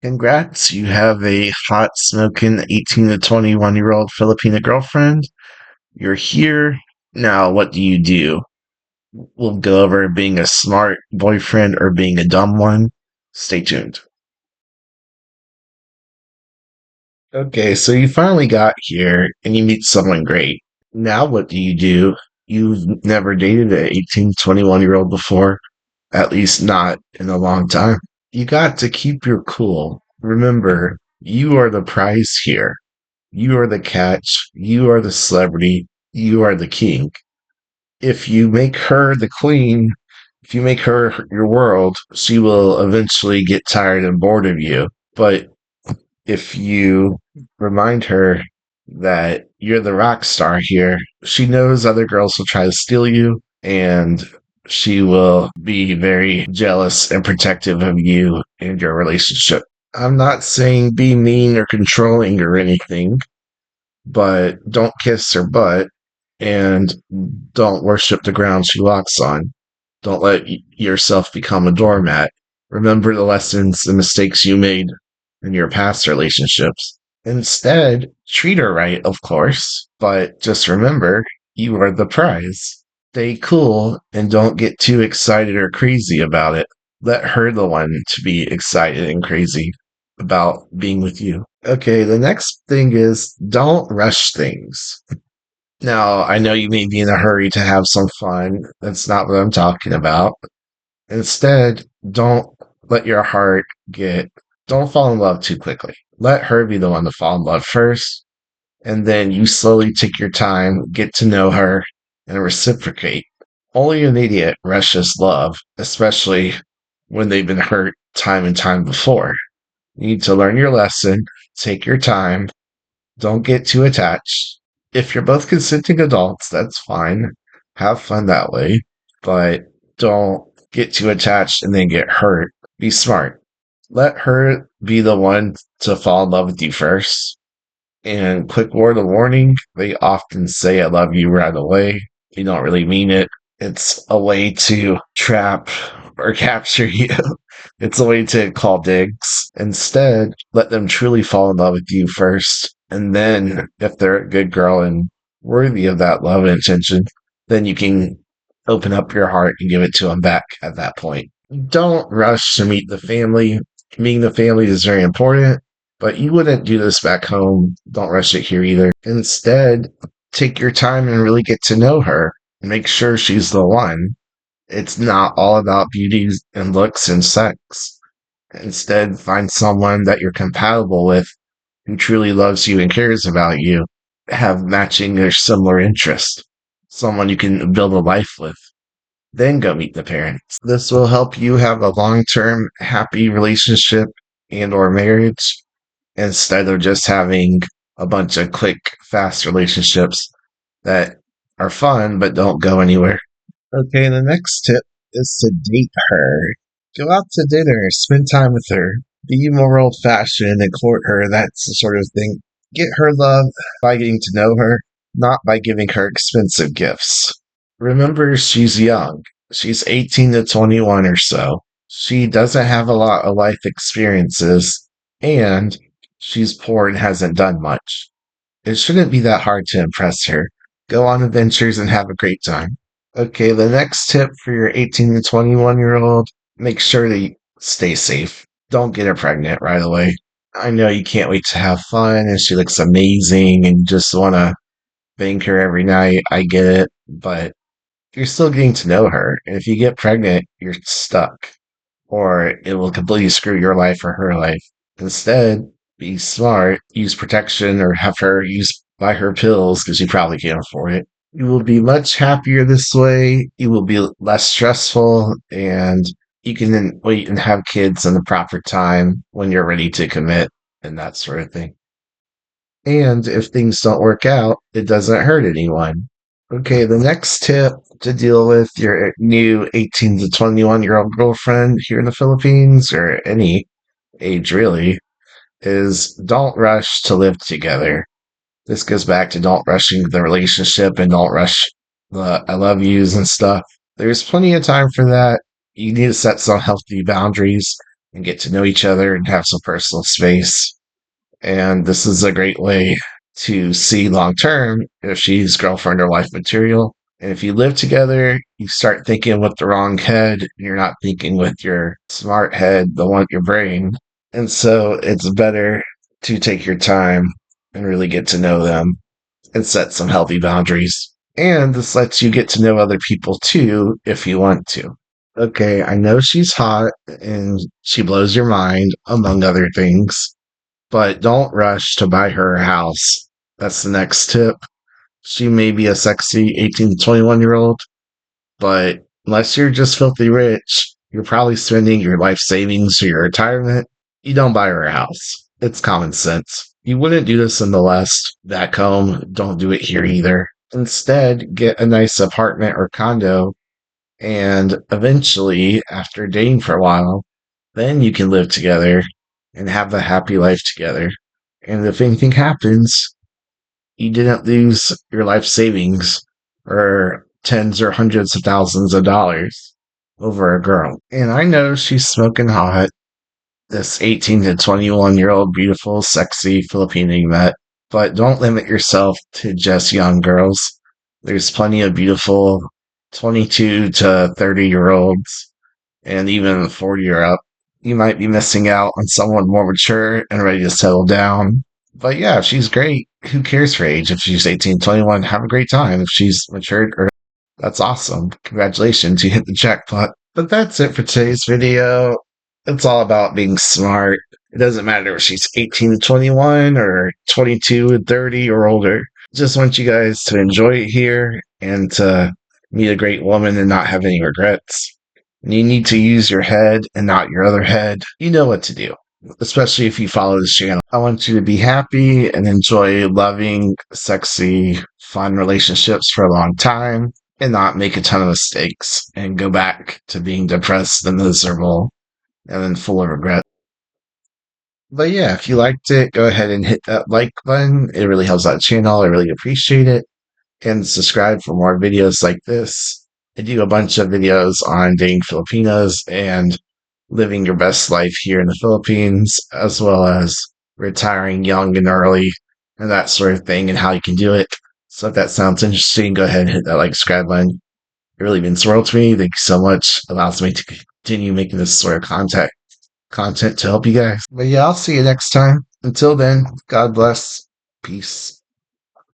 Congrats, you have a hot smoking 18 to 21-year-old Filipina girlfriend. You're here. Now, what do you do? We'll go over being a smart boyfriend or being a dumb one. Stay tuned. Okay, so you finally got here and you meet someone great. Now, what do you do? You've never dated an 18, 21-year-old before, at least not in a long time. You got to keep your cool. Remember, you are the prize here. You are the catch. You are the celebrity. You are the king. If you make her the queen, if you make her your world, she will eventually get tired and bored of you. But if you remind her that you're the rock star here, she knows other girls will try to steal you and she will be very jealous and protective of you and your relationship. I'm not saying be mean or controlling or anything, but don't kiss her butt and don't worship the ground she walks on. Don't let yourself become a doormat. Remember the lessons and mistakes you made in your past relationships. Instead, treat her right, of course, but just remember you are the prize. Stay cool and don't get too excited or crazy about it. Let her the one to be excited and crazy about being with you. Okay, the next thing is don't rush things. Now, I know you may be in a hurry to have some fun. That's not what I'm talking about. Instead, don't let your heart get, don't fall in love too quickly. Let her be the one to fall in love first, and then you slowly take your time, get to know her, and reciprocate. Only an idiot rushes love, especially when they've been hurt time and time before. You need to learn your lesson, take your time, don't get too attached. If you're both consenting adults, that's fine. Have fun that way, but don't get too attached and then get hurt. Be smart. Let her be the one to fall in love with you first. And quick word of warning, they often say I love you right away. They don't really mean it. It's a way to trap or capture you. It's a way to call digs. Instead, let them truly fall in love with you first. And then, if they're a good girl and worthy of that love and attention, then you can open up your heart and give it to them back at that point. Don't rush to meet the family. Meeting the family is very important, but you wouldn't do this back home. Don't rush it here either. Instead, take your time and really get to know her. Make sure she's the one. It's not all about beauty and looks and sex. Instead, find someone that you're compatible with who truly loves you and cares about you. Have matching or similar interests. Someone you can build a life with. Then go meet the parents. This will help you have a long-term happy relationship and or marriage instead of just having a bunch of quick, fast relationships that are fun but don't go anywhere. Okay, the next tip is to date her. Go out to dinner, spend time with her, be more old fashioned and court her, that's the sort of thing. Get her love by getting to know her, not by giving her expensive gifts. Remember, she's young. She's 18 to 21 or so. She doesn't have a lot of life experiences, and she's poor and hasn't done much. It shouldn't be that hard to impress her. Go on adventures and have a great time. Okay, the next tip for your 18 to 21-year-old, make sure that you stay safe. Don't get her pregnant right away. I know you can't wait to have fun and she looks amazing and you just want to bang her every night. I get it, but you're still getting to know her. And if you get pregnant, you're stuck or it will completely screw your life or her life. Instead, be smart, use protection or have her buy her pills because you probably can't afford it. You will be much happier this way. You will be less stressful and you can then wait and have kids in the proper time when you're ready to commit and that sort of thing. And if things don't work out, it doesn't hurt anyone. Okay, the next tip to deal with your new 18 to 21-year-old girlfriend here in the Philippines, or any age really, is don't rush to live together. This goes back to don't rushing the relationship and don't rush the I love yous and stuff. There's plenty of time for that. You need to set some healthy boundaries. and get to know each other and have some personal space. And this is a great way to see long term if she's girlfriend or wife material. And if you live together, you start thinking with the wrong head. And you're not thinking with your smart head, the one, your brain. And so it's better to take your time and really get to know them and set some healthy boundaries. And this lets you get to know other people too if you want to. Okay, I know she's hot and she blows your mind, among other things, but don't rush to buy her a house. That's the next tip. She may be a sexy 18 to 21-year-old, but unless you're just filthy rich, you're probably spending your life savings or your retirement. You don't buy her a house. It's common sense. You wouldn't do this in the West. Back home, don't do it here either. Instead, get a nice apartment or condo, and eventually, after dating for a while, then you can live together and have a happy life together. And if anything happens, you didn't lose your life savings or tens or hundreds of thousands of dollars over a girl. And I know she's smoking hot, this 18 to 21-year-old beautiful, sexy Filipina you met, but don't limit yourself to just young girls. There's plenty of beautiful 22 to 30-year-olds and even 40 or up. You might be missing out on someone more mature and ready to settle down. But yeah, if she's great, who cares for age? If she's 18, 21, have a great time. If she's matured, or that's awesome. Congratulations, you hit the jackpot. But that's it for today's video. It's all about being smart. It doesn't matter if she's 18 to 21 or 22 to 30 or older. Just want you guys to enjoy it here and to meet a great woman and not have any regrets. You need to use your head and not your other head. You know what to do, especially if you follow this channel. I want you to be happy and enjoy loving, sexy, fun relationships for a long time and not make a ton of mistakes and go back to being depressed and miserable and then full of regret. But yeah, if you liked it, go ahead and hit that like button. It really helps out the channel. I really appreciate it. And subscribe for more videos like this. I do a bunch of videos on dating Filipinas and living your best life here in the Philippines, as well as retiring young and early and that sort of thing and how you can do it. So if that sounds interesting, go ahead and hit that like subscribe button. It really means the world to me. Thank you so much. Allows me to continue making this sort of content to help you guys. But yeah, I'll see you next time. Until then, God bless. Peace.